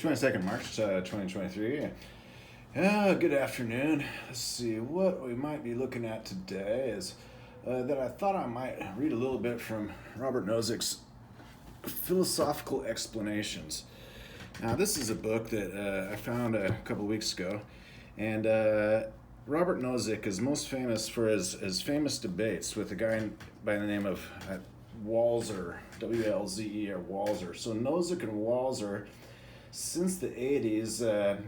22nd March 2023. Good afternoon. Let's see, what we might be looking at today is that I thought I might read a little bit from Robert Nozick's Philosophical Explanations. Now, this is a book that I found a couple weeks ago, and Robert Nozick is most famous for his famous debates with a guy by the name of Walzer, W-L-Z-E, or Walzer. So Nozick and Walzer, since the 80s,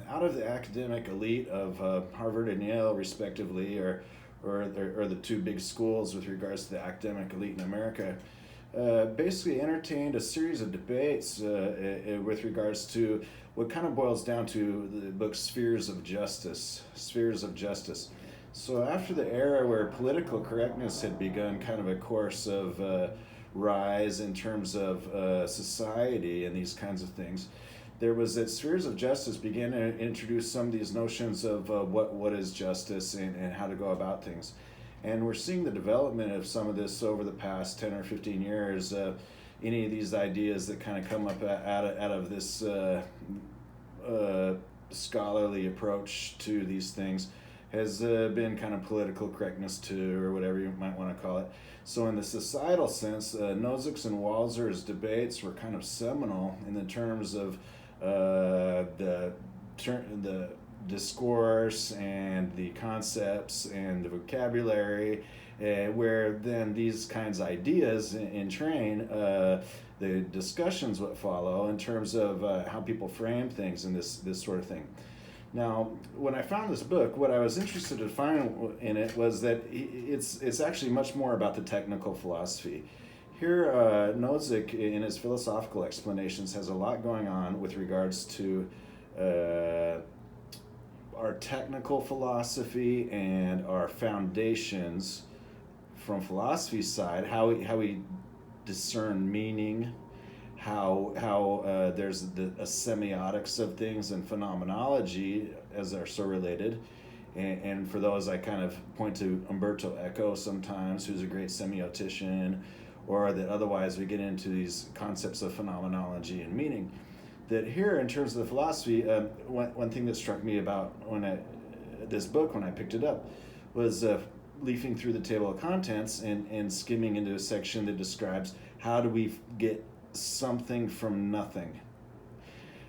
out of the academic elite of Harvard and Yale, respectively, or the two big schools with regards to the academic elite in America, basically entertained a series of debates with regards to what kind of boils down to the book Spheres of Justice. Spheres of Justice. So after the era where political correctness had begun kind of a course of rise in terms of society and these kinds of things, there was that Spheres of Justice began to introduce some of these notions of what is justice and how to go about things. And we're seeing the development of some of this over the past 10 or 15 years. Any of these ideas that kind of come up out of this scholarly approach to these things has been kind of political correctness to, or whatever you might want to call it. So in the societal sense, Nozick's and Walzer's debates were kind of seminal in the terms of the discourse and the concepts and the vocabulary, where then these kinds of ideas in train, the discussions would follow in terms of how people frame things and this sort of thing. Now, when I found this book, what I was interested to find in it was that it's actually much more about the technical philosophy. Here, Nozick, in his philosophical explanations, has a lot going on with regards to our technical philosophy and our foundations from philosophy's side, how we discern meaning, how there's a semiotics of things and phenomenology as they're so related. And for those, I kind of point to Umberto Eco sometimes, who's a great semiotician, or that otherwise we get into these concepts of phenomenology and meaning. That here, in terms of the philosophy, one thing that struck me about this book when I picked it up was leafing through the table of contents and skimming into a section that describes how do we get something from nothing.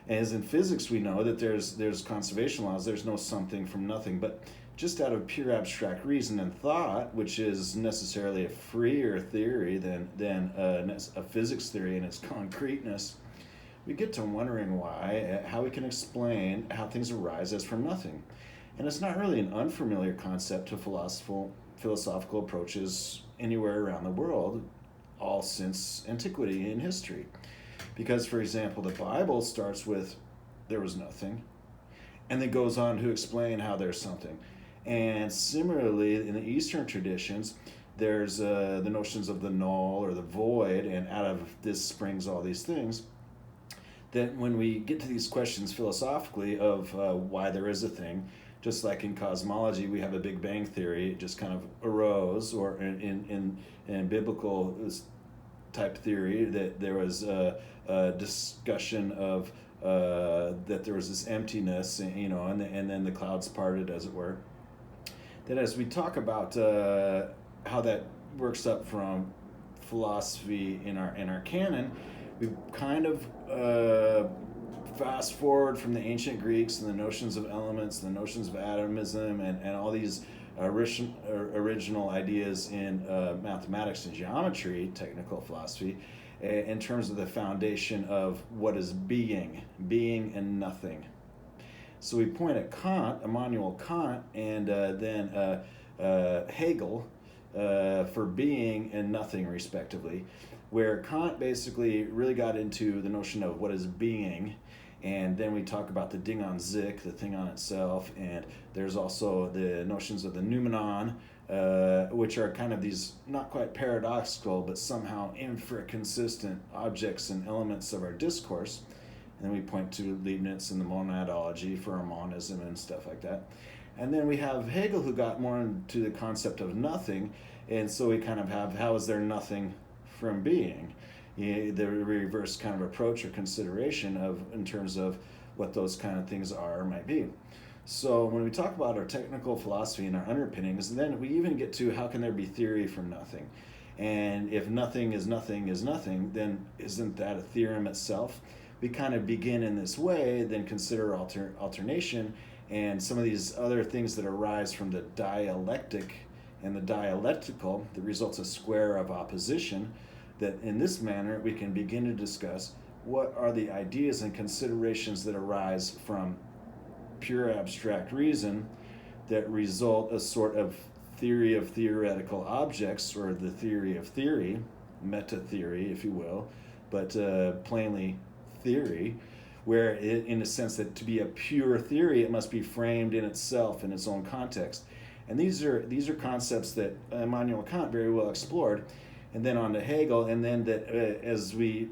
As in physics, we know that there's conservation laws. There's no something from nothing, but just out of pure abstract reason and thought, which is necessarily a freer theory than a physics theory in its concreteness, we get to wondering how we can explain how things arise as from nothing. And it's not really an unfamiliar concept to philosophical approaches anywhere around the world, all since antiquity in history. Because, for example, the Bible starts with, there was nothing, and then goes on to explain how there's something. And similarly, in the Eastern traditions, there's the notions of the null or the void, and out of this springs all these things. That when we get to these questions philosophically of why there is a thing, just like in cosmology, we have a Big Bang theory, it just kind of arose, or in biblical type theory, that there was a discussion of that there was this emptiness, and then the clouds parted, as it were. That as we talk about how that works up from philosophy in our canon, we kind of fast forward from the ancient Greeks and the notions of elements, the notions of atomism, and all these original ideas in mathematics and geometry, technical philosophy, in terms of the foundation of what is being and nothing. So we point at Kant, Immanuel Kant, and then Hegel for being and nothing, respectively, where Kant basically really got into the notion of what is being. And then we talk about the Ding on Zik, the thing on itself, and there's also the notions of the noumenon, which are kind of these not quite paradoxical, but somehow infraconsistent objects and elements of our discourse. And then we point to Leibniz and the monadology for our monism and stuff like that. And then we have Hegel, who got more into the concept of nothing, and so we kind of have, how is there nothing from being? The reverse kind of approach or consideration of, in terms of what those kind of things are or might be. So when we talk about our technical philosophy and our underpinnings, then we even get to how can there be theory from nothing? And if nothing is nothing, then isn't that a theorem itself? We kind of begin in this way, then consider alternation and some of these other things that arise from the dialectic and the dialectical that results a square of opposition, that in this manner we can begin to discuss what are the ideas and considerations that arise from pure abstract reason that result a sort of theory of theoretical objects, or the theory of theory, meta theory, if you will, but plainly theory, where in a sense that to be a pure theory, it must be framed in itself, in its own context. And these are concepts that Immanuel Kant very well explored, and then on to Hegel, and then that as we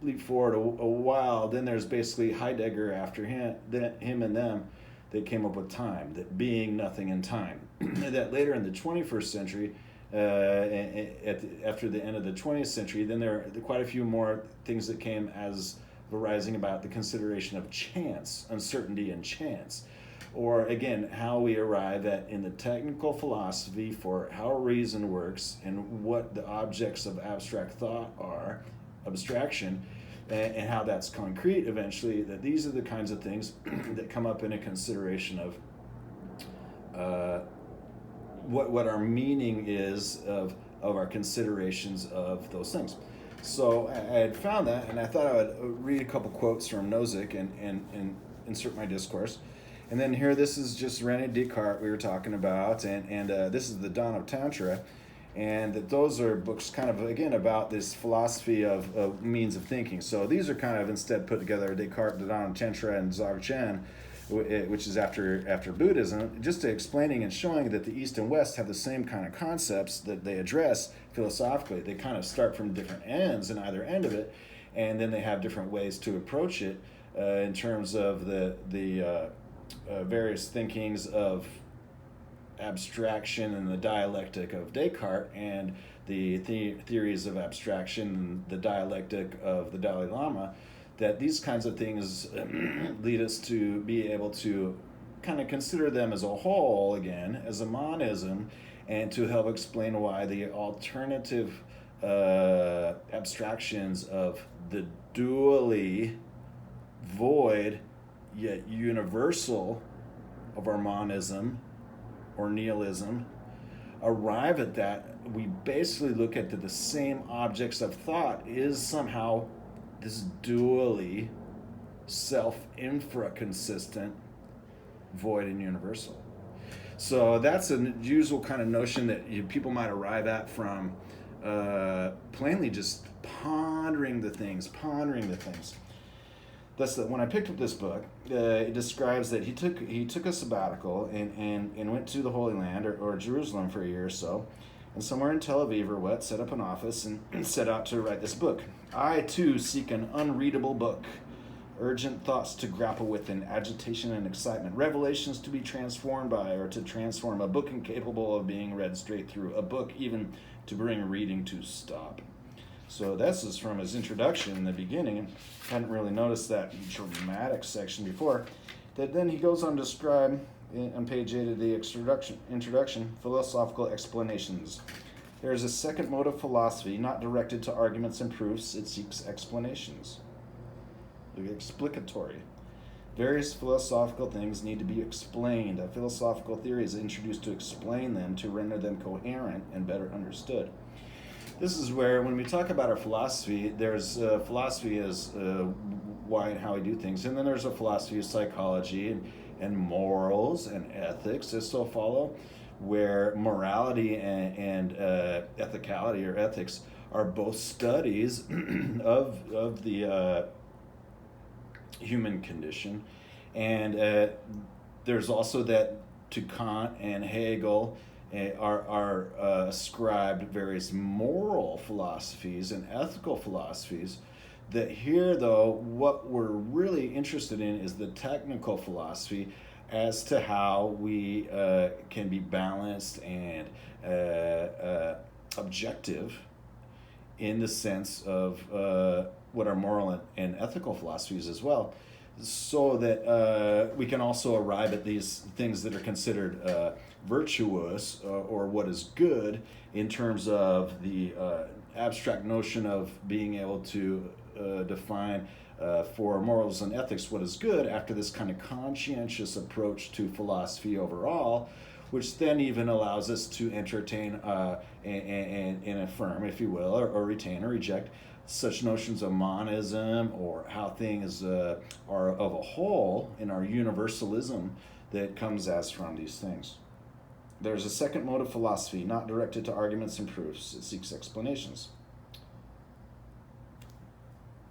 leap forward a while, then there's basically Heidegger after him and them, that came up with time, that being nothing in time. That later in the 21st century, after the end of the 20th century, then there are quite a few more things that came as arising about the consideration of chance, uncertainty and chance. Or again, how we arrive at, in the technical philosophy for how reason works and what the objects of abstract thought are, abstraction, and how that's concrete eventually, that these are the kinds of things that come up in a consideration of what our meaning is of our considerations of those things. So I had found that, and I thought I would read a couple quotes from Nozick and insert my discourse. And then here, this is just René Descartes we were talking about, and this is The Dawn of Tantra. And that those are books kind of, again, about this philosophy of means of thinking. So these are kind of instead put together, Descartes, The Dawn of Tantra, and Dzogchen, which is after Buddhism, just explaining and showing that the East and West have the same kind of concepts that they address philosophically. They kind of start from different ends in either end of it, and then they have different ways to approach it in terms of the various thinkings of abstraction and the dialectic of Descartes, and the theories of abstraction and the dialectic of the Dalai Lama, that these kinds of things lead us to be able to kind of consider them as a whole again, as a monism, and to help explain why the alternative abstractions of the dually void yet universal of our monism or nihilism arrive at that. We basically look at the same objects of thought is somehow this dually self-infraconsistent void and universal. So that's a usual kind of notion that people might arrive at from plainly just pondering the things. That's when I picked up this book, it describes that he took a sabbatical and went to the Holy Land or Jerusalem for a year or so, and somewhere in Tel Aviv or what, set up an office and set out to write this book. I too seek an unreadable book, urgent thoughts to grapple with in agitation and excitement, revelations to be transformed by or to transform, a book incapable of being read straight through, a book even to bring reading to stop. So this is from his introduction in the beginning. I hadn't really noticed that dramatic section before. That then he goes on to describe, on page 8 of the introduction, philosophical explanations. There is a second mode of philosophy, not directed to arguments and proofs. It seeks explanations. The explanatory. Various philosophical things need to be explained. A philosophical theory is introduced to explain them, to render them coherent and better understood. This is where, when we talk about our philosophy, there's philosophy as why and how we do things, and then there's a philosophy of psychology and morals and ethics that still follow, where morality and ethicality or ethics are both studies of the human condition. And there's also that to Kant and Hegel are ascribed various moral philosophies and ethical philosophies. That here, though, what we're really interested in is the technical philosophy as to how we can be balanced and objective in the sense of what are moral and ethical philosophies as well. so that we can also arrive at these things that are considered virtuous or what is good in terms of the abstract notion of being able to define for morals and ethics what is good after this kind of conscientious approach to philosophy overall, which then even allows us to entertain and affirm, if you will, or retain or reject such notions of monism or how things are of a whole in our universalism that comes as from these things. There's a second mode of philosophy, not directed to arguments and proofs. It seeks explanations.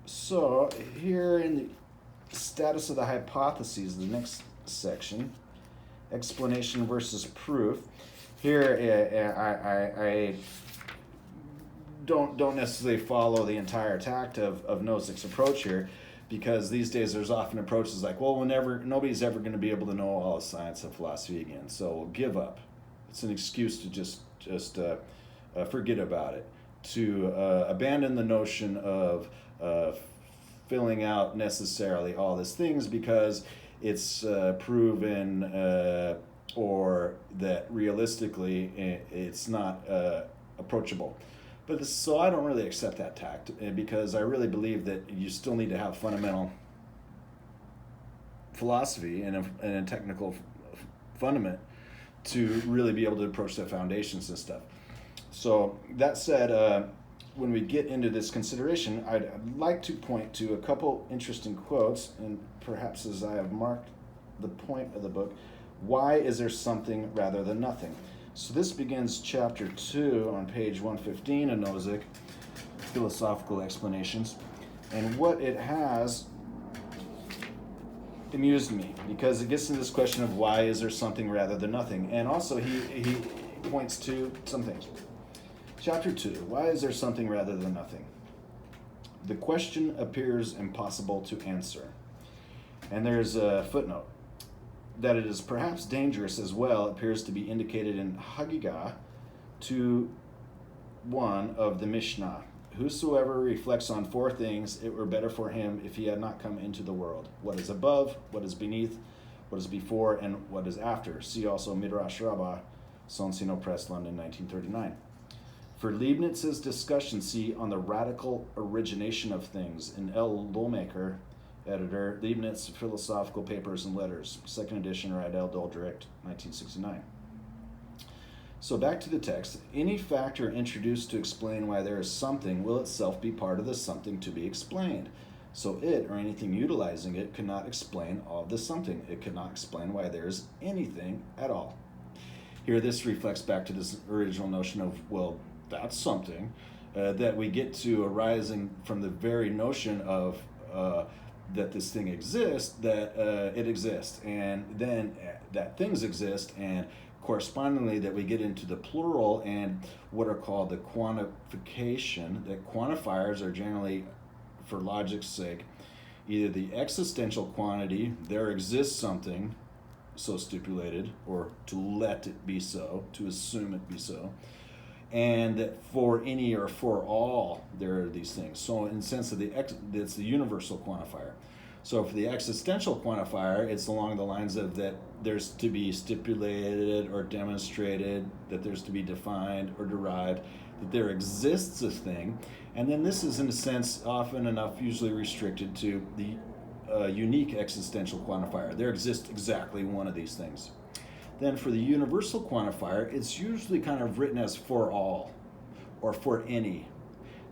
So here in the status of the hypotheses, the next section, explanation versus proof. Here I don't necessarily follow the entire tact of Nozick's approach here, because these days there's often approaches like, well, nobody's ever going to be able to know all the science of philosophy again, so we'll give up. It's an excuse to just forget about it, to abandon the notion of filling out necessarily all these things because it's proven or that realistically it's not approachable. But so I don't really accept that tact, because I really believe that you still need to have fundamental philosophy and a technical fundament to really be able to approach the foundations and stuff. So that said, when we get into this consideration, I'd like to point to a couple interesting quotes, and perhaps as I have marked the point of the book, why is there something rather than nothing? So this begins chapter 2 on page 115 of Nozick, Philosophical Explanations. And what it has amused me, because it gets into this question of why is there something rather than nothing. And also he points to some things. Chapter 2, why is there something rather than nothing? The question appears impossible to answer. And there's a footnote. That it is perhaps dangerous as well appears to be indicated in Hegel 2:1 of the Mishnah. Whosoever reflects on four things, it were better for him if he had not come into the world. What is above, what is beneath, what is before, and what is after. See also Midrash Rabbah, Sonsino Press, London, 1939. For Leibniz's discussion, see on the radical origination of things in L. Lowmaker, editor, Leibniz Philosophical Papers and Letters, second edition, Riedel Dordrecht, 1969. So back to the text. Any factor introduced to explain why there is something will itself be part of the something to be explained. So it, or anything utilizing it, cannot explain all of the something. It cannot explain why there is anything at all. Here this reflects back to this original notion of, well, that's something, that we get to arising from the very notion of that this thing exists, that it exists, and then that things exist, and correspondingly that we get into the plural and what are called the quantification, that quantifiers are generally, for logic's sake, either the existential quantity, there exists something so stipulated, or to let it be so, to assume it be so, and that for any or for all there are these things. So in the sense of it's the universal quantifier. So for the existential quantifier, it's along the lines of that there's to be stipulated or demonstrated, that there's to be defined or derived, that there exists a thing. And then this is in a sense often enough usually restricted to the unique existential quantifier. There exists exactly one of these things. Then for the universal quantifier, it's usually kind of written as for all or for any.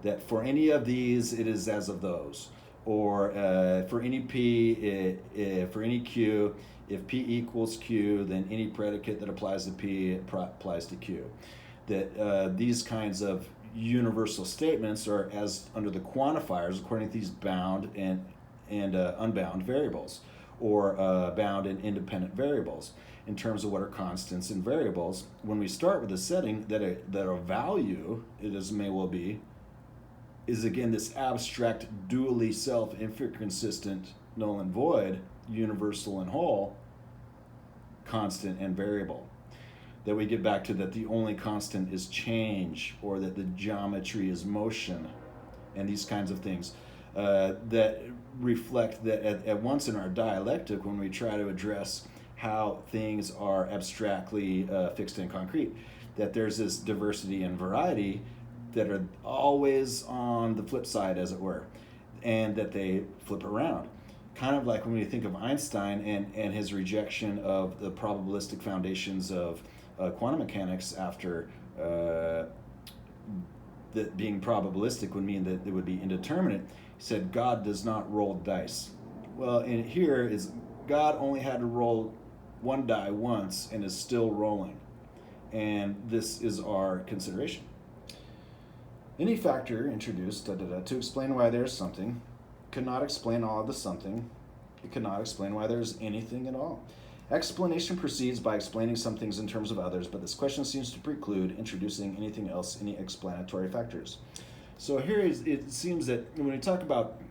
That for any of these, it is as of those. Or for any P, for any Q, if P equals Q, then any predicate that applies to P applies to Q. That these kinds of universal statements are as under the quantifiers according to these bound and unbound variables, or bound and independent variables in terms of what are constants and variables. When we start with a setting that a value, it as may well be, is again this abstract, dually self, infraconsistent, null and void, universal and whole, constant and variable. That we get back to that the only constant is change, or that the geometry is motion, and these kinds of things. that reflect that at once in our dialectic when we try to address how things are abstractly fixed and concrete, that there's this diversity and variety that are always on the flip side, as it were, and that they flip around. Kind of like when we think of Einstein and his rejection of the probabilistic foundations of quantum mechanics after that being probabilistic would mean that it would be indeterminate. He said God does not roll dice. Well, in here is God only had to roll one die once and is still rolling. And this is our consideration. Any factor introduced to explain why there's something cannot explain all of the something. It cannot explain why there's anything at all. Explanation proceeds by explaining some things in terms of others, but this question seems to preclude introducing anything else, any explanatory factors. So here it seems that when we talk about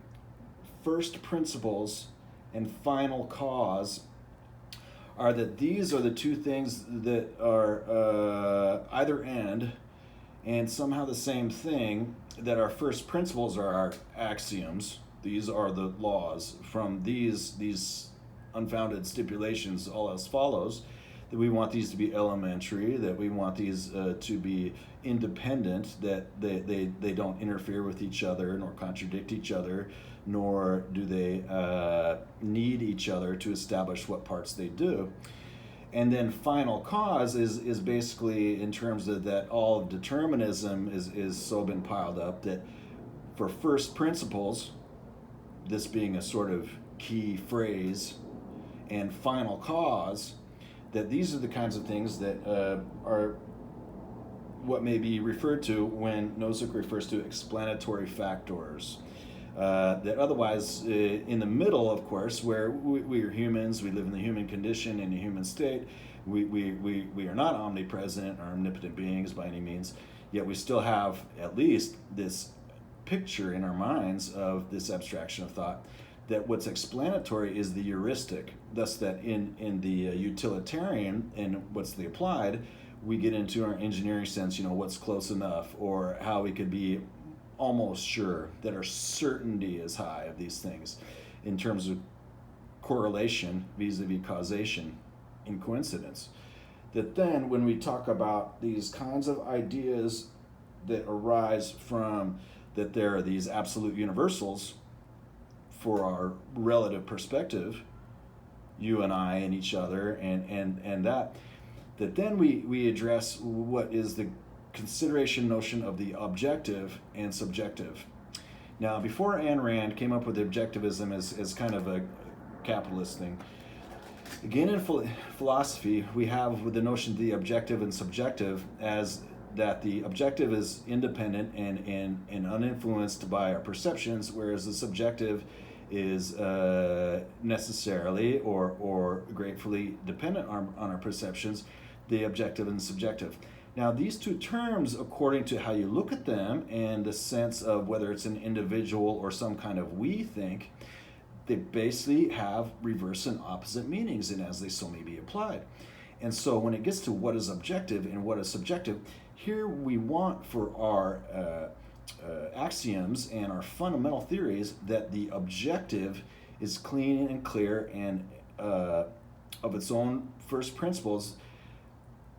first principles and final cause, are that these are the two things that are either end and somehow the same thing, that our first principles are our axioms. These are the laws. From these unfounded stipulations, all as follows, that we want these to be elementary, that we want these to be independent, that they don't interfere with each other nor contradict each other, nor do they need each other to establish what parts they do. And then final cause is basically in terms of that all of determinism is so been piled up that for first principles, this being a sort of key phrase, and final cause, that these are the kinds of things that are what may be referred to when Nozick refers to explanatory factors. That otherwise, in the middle, of course, where we are humans, we live in the human condition, in the human state, we are not omnipresent or omnipotent beings by any means, yet we still have at least this picture in our minds of this abstraction of thought, that what's explanatory is the heuristic, thus that in the utilitarian and what's the applied, we get into our engineering sense, what's close enough, or how we could be almost sure that our certainty is high of these things in terms of correlation vis-a-vis causation in coincidence. That then when we talk about these kinds of ideas that arise from that there are these absolute universals for our relative perspective, you and I and each other, and that then we address what is the consideration notion of the objective and subjective. Now, before Ayn Rand came up with objectivism as kind of a capitalist thing, again in philosophy, we have with the notion of the objective and subjective as that the objective is independent and uninfluenced by our perceptions, whereas the subjective is necessarily or gratefully dependent on our perceptions, the objective and subjective. Now, these two terms, according to how you look at them and the sense of whether it's an individual or some kind of we think, they basically have reverse and opposite meanings, and as they so may be applied. And so when it gets to what is objective and what is subjective, here we want for our axioms and our fundamental theories that the objective is clean and clear and of its own first principles,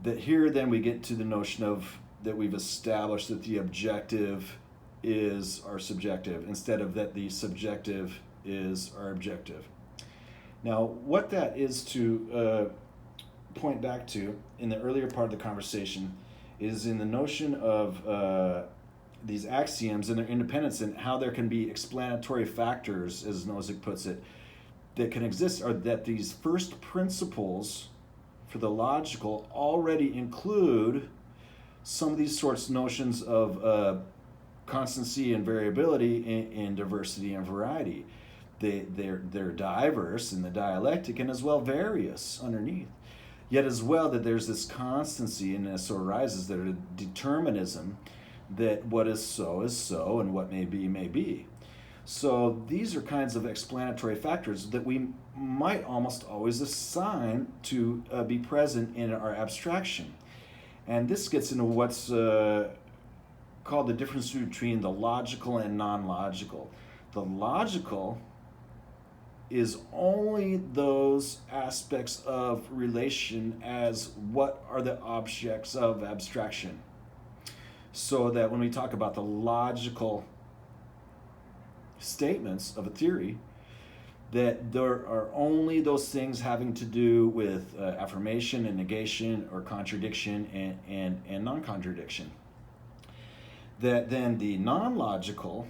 that here then we get to the notion of that we've established that the objective is our subjective instead of that the subjective is our objective. Now, what that is to point back to in the earlier part of the conversation is in the notion of these axioms and their independence and how there can be explanatory factors, as Nozick puts it, that can exist, or that these first principles for the logical already include some of these sorts of notions of constancy and variability in diversity and variety. They're diverse in the dialectic and as well various underneath. Yet as well that there's this constancy, and this arises that a determinism, that what is so and what may be. So these are kinds of explanatory factors that we might almost always assign to be present in our abstraction. And this gets into what's called the difference between the logical and non-logical. The logical is only those aspects of relation as what are the objects of abstraction. So that when we talk about the logical statements of a theory, that there are only those things having to do with affirmation and negation or contradiction and non-contradiction. That then the non-logical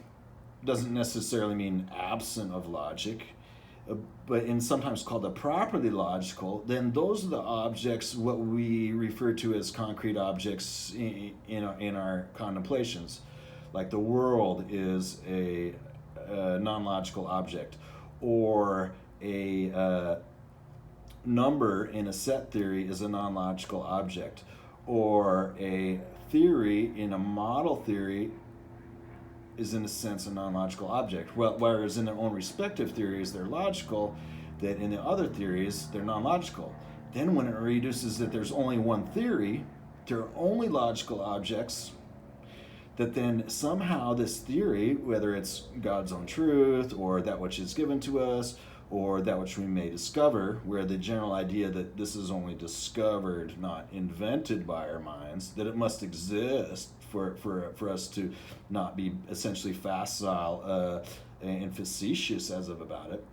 doesn't necessarily mean absent of logic, but in sometimes called the properly logical, then those are the objects, what we refer to as concrete objects in our contemplations. Like the world is a non-logical object, or a number in a set theory is a non-logical object, or a theory in a model theory is in a sense a non-logical object. Well, whereas in their own respective theories they're logical, that in the other theories they're non-logical. Then when it reduces that there's only one theory, there are only logical objects, that then somehow this theory, whether it's God's own truth or that which is given to us or that which we may discover, where the general idea that this is only discovered, not invented by our minds, that it must exist for us to not be essentially facile and facetious as of about it,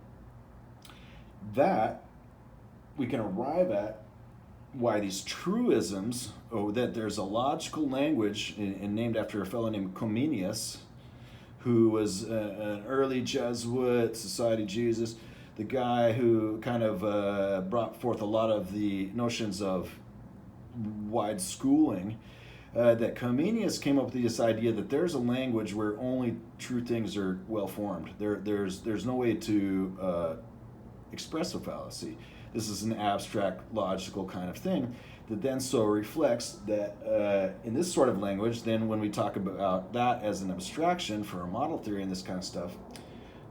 that we can arrive at why these truisms, that there's a logical language and named after a fellow named Comenius, who was an early Jesuit, Society of Jesus, the guy who kind of brought forth a lot of the notions of wide schooling, that Comenius came up with this idea that there's a language where only true things are well formed. There's no way to express a fallacy. This is an abstract, logical kind of thing that then so reflects that in this sort of language, then when we talk about that as an abstraction for a model theory and this kind of stuff,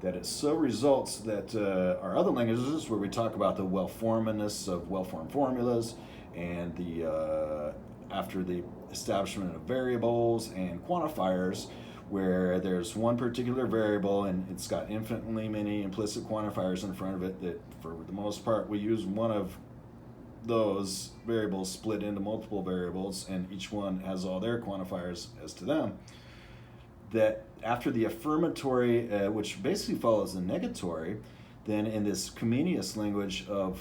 that it so results that our other languages where we talk about the well-formedness of well-formed formulas and the after the establishment of variables and quantifiers, where there's one particular variable and it's got infinitely many implicit quantifiers in front of it, that for the most part we use one of those variables split into multiple variables and each one has all their quantifiers as to them, that after the affirmatory, which basically follows the negatory, then in this Comenius language of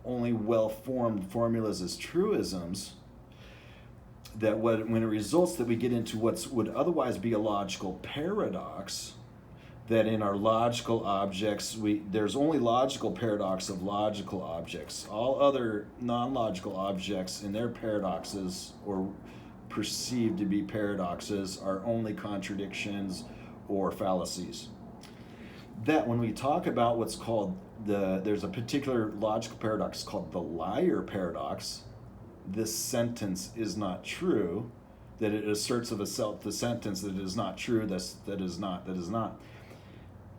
only well-formed formulas as truisms, that when it results that we get into what would otherwise be a logical paradox, that in our logical objects, there's only logical paradox of logical objects. All other non-logical objects in their paradoxes, or perceived to be paradoxes, are only contradictions or fallacies. That when we talk about what's called there's a particular logical paradox called the liar paradox, this sentence is not true, that it asserts of itself the sentence that is not true, that is not,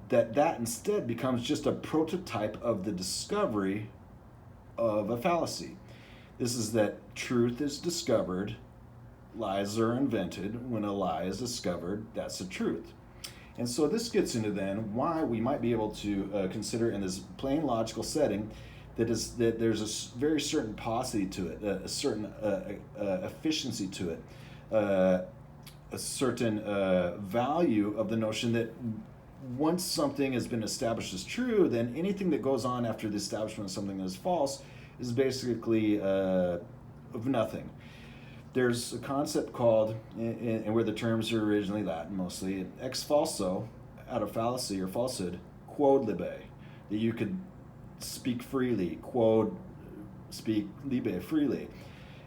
that instead becomes just a prototype of the discovery of a fallacy. This is that truth is discovered, lies are invented. When a lie is discovered, that's the truth. And so this gets into then why we might be able to consider in this plain logical setting that there's a very certain paucity to it, a certain efficiency to it, a certain value of the notion that once something has been established as true, then anything that goes on after the establishment of something that is false is basically of nothing. There's a concept called, and where the terms are originally Latin mostly, ex falso, out of fallacy or falsehood, quod libe, that you could speak freely, quod, speak libe, freely.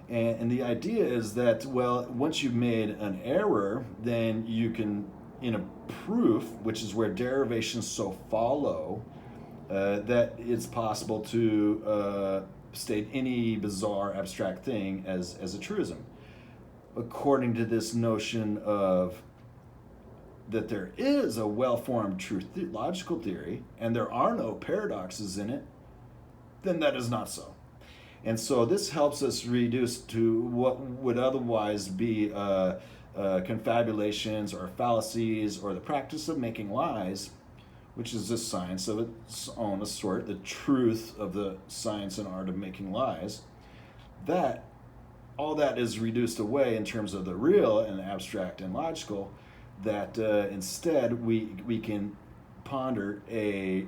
And the idea is that, well, once you've made an error, then you can, in a proof, which is where derivations so follow, that it's possible to state any bizarre abstract thing as a truism. According to this notion of that there is a well-formed true logical theory and there are no paradoxes in it, then that is not so. And so this helps us reduce to what would otherwise be confabulations or fallacies or the practice of making lies, which is a science of its own sort, the truth of the science and art of making lies, that all that is reduced away in terms of the real and abstract and logical, that instead we can ponder a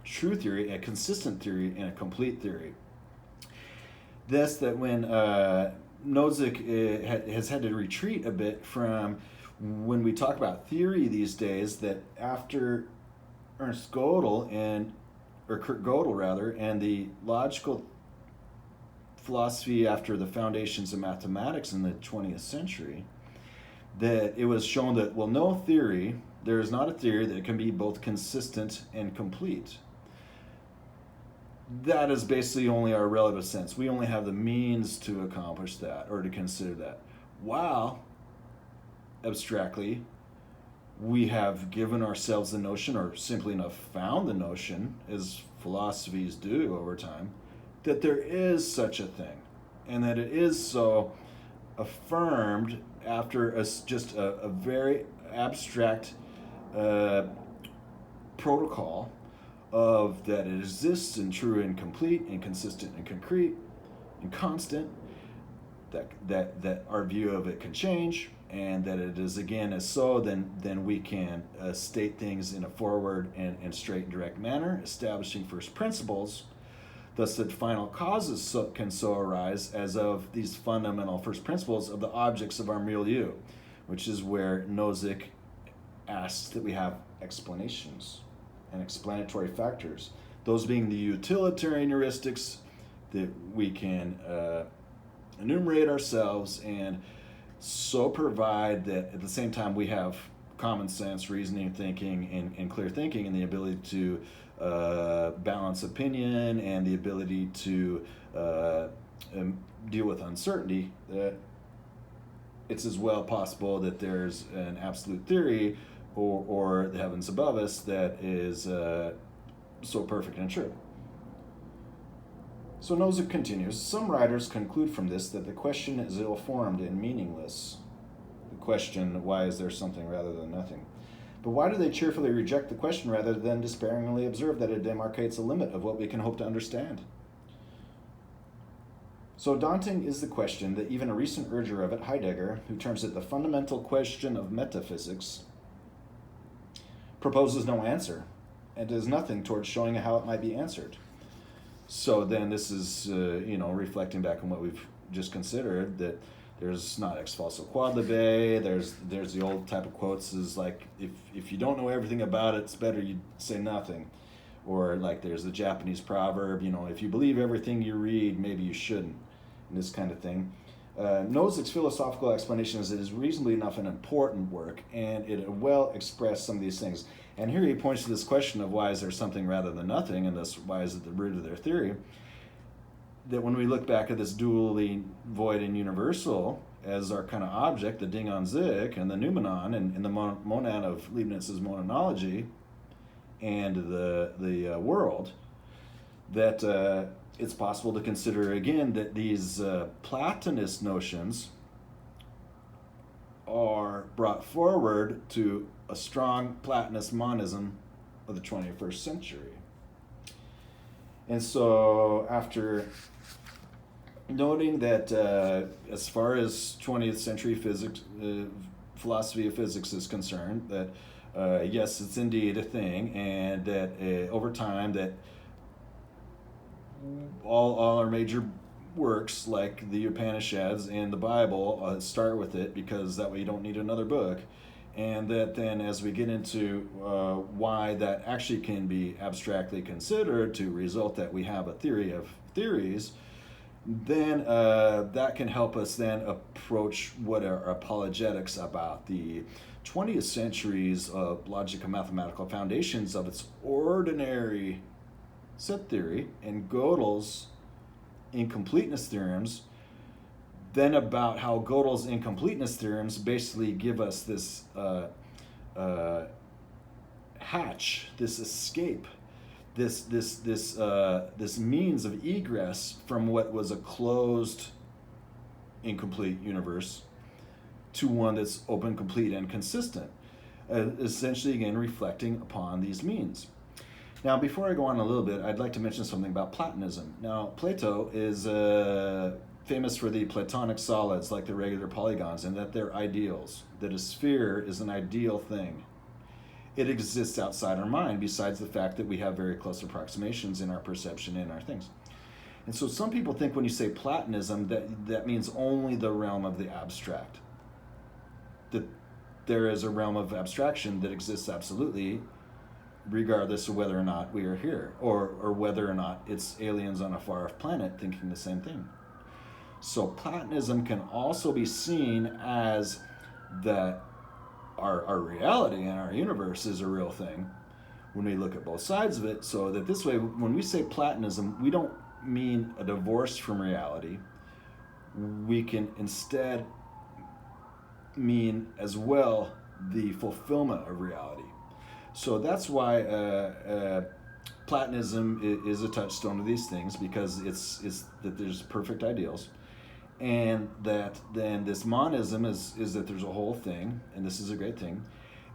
true theory, a consistent theory, and a complete theory. Thus, that when Nozick has had to retreat a bit from when we talk about theory these days, that after Ernst Gödel or Kurt Gödel rather, and the logical philosophy after the foundations of mathematics in the 20th century, that it was shown that, well, no theory, there is not a theory that can be both consistent and complete. That is basically only our relative sense. We only have the means to accomplish that or to consider that. While, abstractly, we have given ourselves the notion, or simply enough found the notion, as philosophies do over time, that there is such a thing, and that it is so affirmed after just a very abstract protocol of that it exists and true and complete and consistent and concrete and constant, that our view of it can change, and that it is again as so, then we can state things in a forward and straight and direct manner, establishing first principles, thus that final causes can so arise as of these fundamental first principles of the objects of our milieu, which is where Nozick asks that we have explanations and explanatory factors, those being the utilitarian heuristics that we can enumerate ourselves and so provide that at the same time we have common sense, reasoning, thinking, and clear thinking, and the ability to balance opinion and the ability to deal with uncertainty, that it's as well possible that there's an absolute theory or the heavens above us that is so perfect and true. So Nozick continues, some writers conclude from this that the question is ill-formed and meaningless. The question, why is there something rather than nothing? But why do they cheerfully reject the question rather than despairingly observe that it demarcates a limit of what we can hope to understand? So daunting is the question that even a recent urger of it, Heidegger, who terms it the fundamental question of metaphysics, proposes no answer, and does nothing towards showing how it might be answered. So then this is, reflecting back on what we've just considered, that there's not ex falso quod libe, there's the old type of quotes is like, if you don't know everything about it, it's better you say nothing. Or like there's the Japanese proverb, if you believe everything you read, maybe you shouldn't, and this kind of thing. Nozick's philosophical explanation is it is reasonably enough an important work, and it well expressed some of these things. And here he points to this question of why is there something rather than nothing, and thus why is it the root of their theory, that when we look back at this dually void and universal as our kind of object, the Ding an sich and the noumenon and the monad of Leibniz's monadology and the world, that it's possible to consider again that these Platonist notions are brought forward to a strong Platonist monism of the 21st century. And so after noting that as far as 20th century physics, philosophy of physics is concerned, that yes, it's indeed a thing, and that over time that all our major works like the Upanishads and the Bible start with it, because that way you don't need another book. And that then as we get into why that actually can be abstractly considered to result that we have a theory of theories, then that can help us then approach what are apologetics about the 20th century's logic and mathematical foundations of its ordinary set theory and Gödel's incompleteness theorems, then about how Gödel's incompleteness theorems basically give us this hatch, this escape, this means of egress from what was a closed, incomplete universe to one that's open, complete, and consistent, essentially, again, reflecting upon these means. Now, before I go on a little bit, I'd like to mention something about Platonism. Now, Plato is famous for the Platonic solids, like the regular polygons, and that they're ideals, that a sphere is an ideal thing. It exists outside our mind, besides the fact that we have very close approximations in our perception and our things. And so some people think when you say Platonism, that means only the realm of the abstract. That there is a realm of abstraction that exists absolutely, regardless of whether or not we are here, or whether or not it's aliens on a far-off planet thinking the same thing. So Platonism can also be seen as that our reality and our universe is a real thing when we look at both sides of it, so that this way, when we say Platonism, we don't mean a divorce from reality. We can instead mean as well the fulfillment of reality. So that's why Platonism is a touchstone of these things, because it's that there's perfect ideals, and that then this monism is that there's a whole thing, and this is a great thing.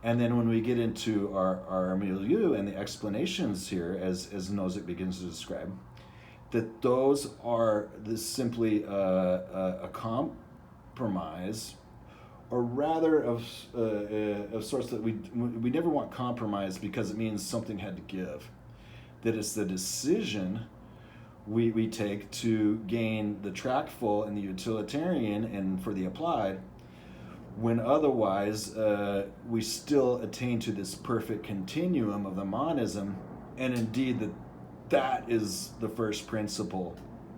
And then when we get into our milieu and the explanations here, as Nozick begins to describe, that those are simply a compromise, or rather of sorts that we never want compromise, because it means something had to give. That it's the decision we take to gain the tractful and the utilitarian and for the applied, when otherwise we still attain to this perfect continuum of the monism, and indeed that is the first principle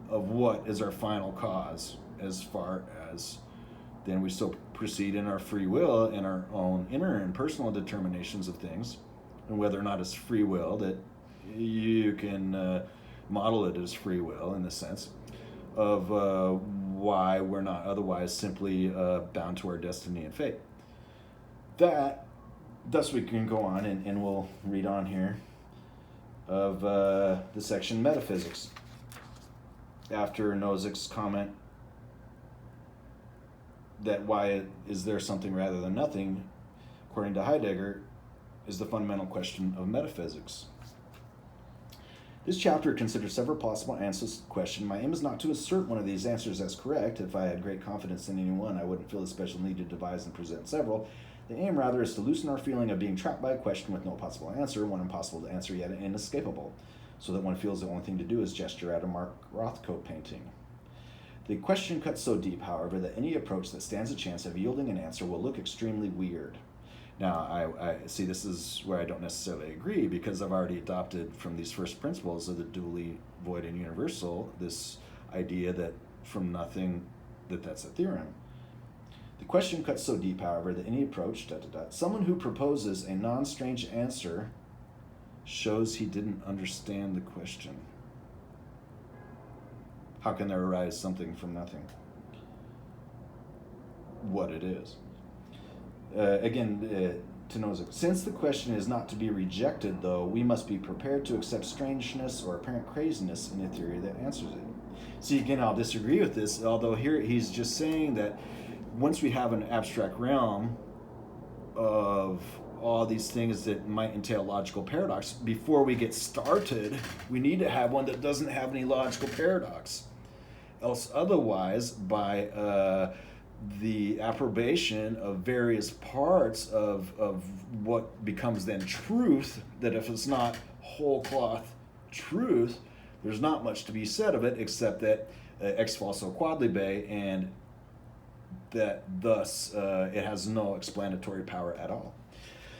of what is our final cause, as far as then we still proceed in our free will and our own inner and personal determinations of things, and whether or not it's free will, that you can model it as free will in the sense of why we're not otherwise simply bound to our destiny and fate. Thus we can go on, and we'll read on here of the section Metaphysics. After Nozick's comment that why is there something rather than nothing, according to Heidegger, is the fundamental question of metaphysics. This chapter considers several possible answers to the question. My aim is not to assert one of these answers as correct. If I had great confidence in any one, I wouldn't feel the special need to devise and present several. The aim, rather, is to loosen our feeling of being trapped by a question with no possible answer, one impossible to answer yet inescapable, so that one feels the only thing to do is gesture at a Mark Rothko painting. The question cuts so deep, however, that any approach that stands a chance of yielding an answer will look extremely weird. Now, I see this is where I don't necessarily agree, because I've already adopted from these first principles of the dually void and universal this idea that from nothing, that's a theorem. The question cuts so deep, however, that any approach, someone who proposes a non-strange answer shows he didn't understand the question. How can there arise something from nothing? What it is. To Nozick, since the question is not to be rejected, though, we must be prepared to accept strangeness or apparent craziness in a theory that answers it. See, again, I'll disagree with this, although here he's just saying that once we have an abstract realm of all these things that might entail logical paradox, before we get started, we need to have one that doesn't have any logical paradox. Else, otherwise, by the approbation of various parts of what becomes then truth, that if it's not whole cloth truth, there's not much to be said of it, except that ex falso quod libe, and that thus it has no explanatory power at all.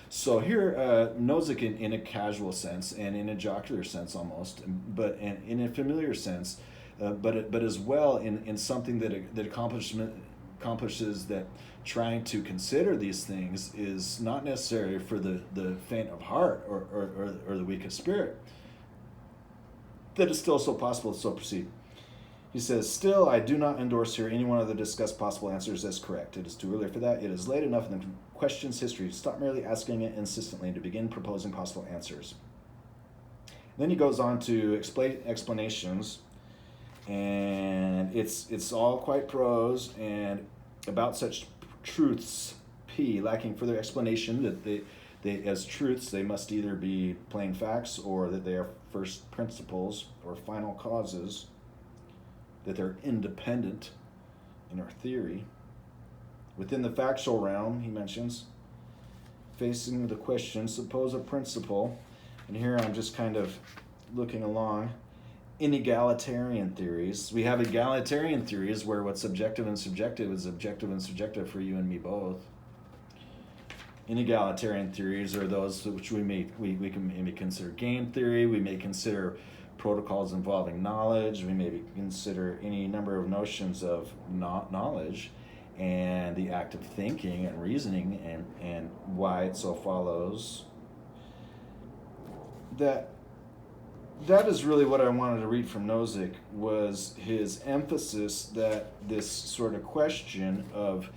So here, Nozick in a casual sense and in a jocular sense almost, but in a familiar sense, but as well in something that accomplishes that trying to consider these things is not necessary for the faint of heart or the weak of spirit, that is still so possible to so proceed. He says, still, I do not endorse here any one of the discussed possible answers as correct. It is too early for that. It is late enough in the question's history to stop merely asking it insistently and to begin proposing possible answers. Then he goes on to explanations, and it's all quite prose, and about such truths, P, lacking further explanation, that they as truths they must either be plain facts or that they are first principles or final causes, that they're independent in our theory. Within the factual realm, he mentions, facing the question, suppose a principle, and here I'm just kind of looking along, inegalitarian theories. We have egalitarian theories where what's objective and subjective is objective and subjective for you and me both. Inegalitarian theories are those which we may consider game theory, we may consider protocols involving knowledge, we may consider any number of notions of knowledge and the act of thinking and reasoning and why it so follows. That is really what I wanted to read from Nozick, was his emphasis that this sort of question of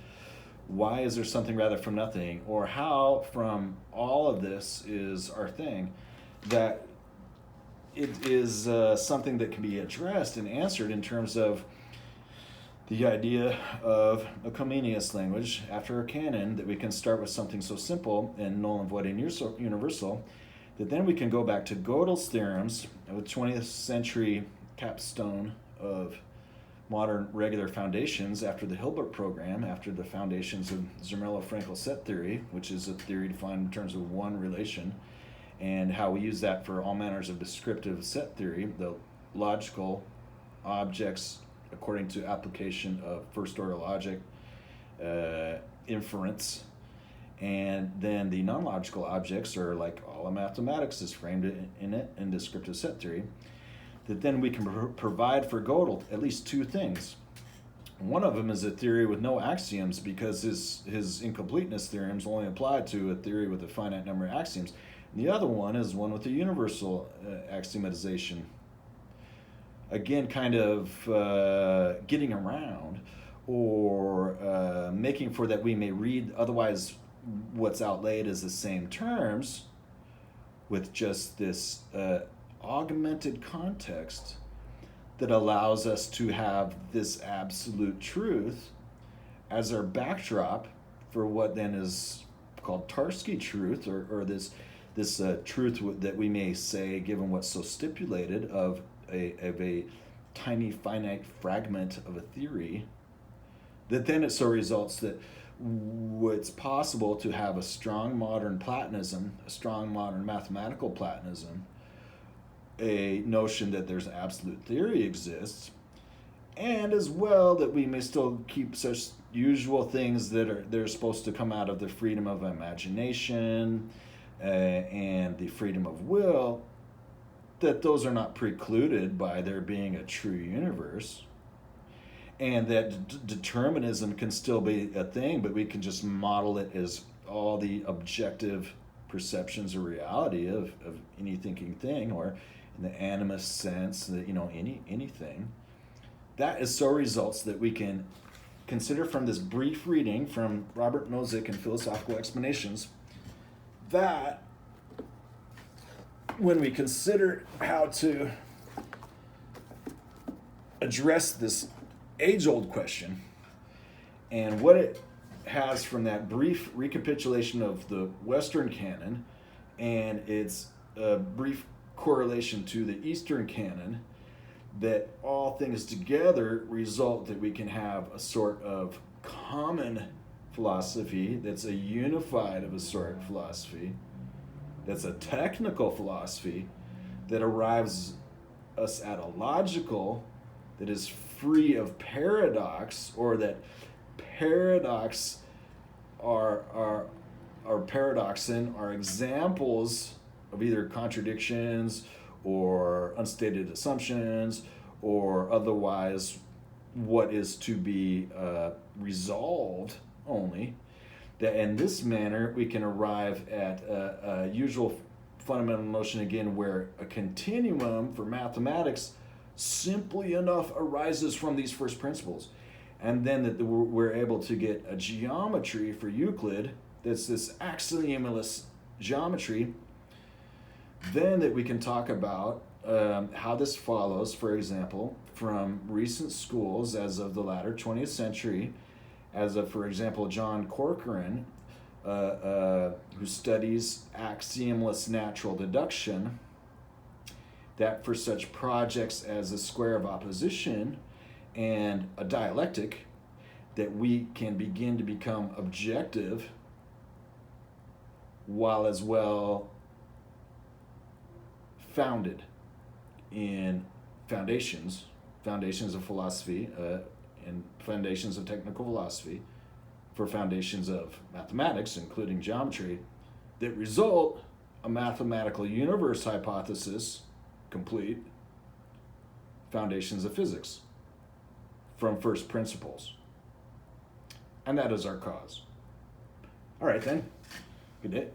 why is there something rather from nothing, or how from all of this is our thing, that it is something that can be addressed and answered in terms of the idea of a Comenius language after a canon, that we can start with something so simple and null and void and universal, that then we can go back to Gödel's theorems, the 20th century capstone of modern regular foundations after the Hilbert program, after the foundations of Zermelo-Fraenkel set theory, which is a theory defined in terms of one relation, and how we use that for all manners of descriptive set theory, the logical objects according to application of first order logic, inference, and then the non-logical objects are like all of mathematics is framed in it in descriptive set theory, that then we can provide for Gödel at least two things. One of them is a theory with no axioms, because his incompleteness theorems only apply to a theory with a finite number of axioms. And the other one is one with a universal axiomatization. Again, kind of getting around or making for that we may read otherwise what's outlaid as the same terms with just this augmented context that allows us to have this absolute truth as our backdrop for what then is called Tarski truth, or this truth that we may say, given what's so stipulated of a tiny finite fragment of a theory, that then it so results that it's possible to have a strong modern Platonism, a strong modern mathematical Platonism, a notion that there's absolute theory exists, and as well that we may still keep such usual things that they're supposed to come out of the freedom of imagination and the freedom of will, that those are not precluded by there being a true universe, and that determinism can still be a thing, but we can just model it as all the objective perceptions of reality of any thinking thing, or in the animist sense, that anything. That is so results that we can consider from this brief reading from Robert Nozick and Philosophical Explanations, that when we consider how to address this age-old question and what it has from that brief recapitulation of the Western canon and its brief correlation to the Eastern canon, that all things together result that we can have a sort of common philosophy that's a unified of a sort philosophy, that's a technical philosophy that arrives us at a logical that is free of paradox, or that paradox are paradoxin are examples of either contradictions or unstated assumptions, or otherwise what is to be resolved only. That in this manner we can arrive at a usual fundamental notion again, where a continuum for mathematics simply enough arises from these first principles, and then that we're able to get a geometry for Euclid that's this axiomless geometry. Then that we can talk about how this follows, for example, from recent schools as of the latter 20th century, as for example, John Corcoran, who studies axiomless natural deduction, that for such projects as a square of opposition and a dialectic, that we can begin to become objective while as well founded in foundations of philosophy and foundations of technical philosophy, for foundations of mathematics, including geometry, that result a mathematical universe hypothesis, complete, foundations of physics, from first principles. And that is our cause. All right then, good day.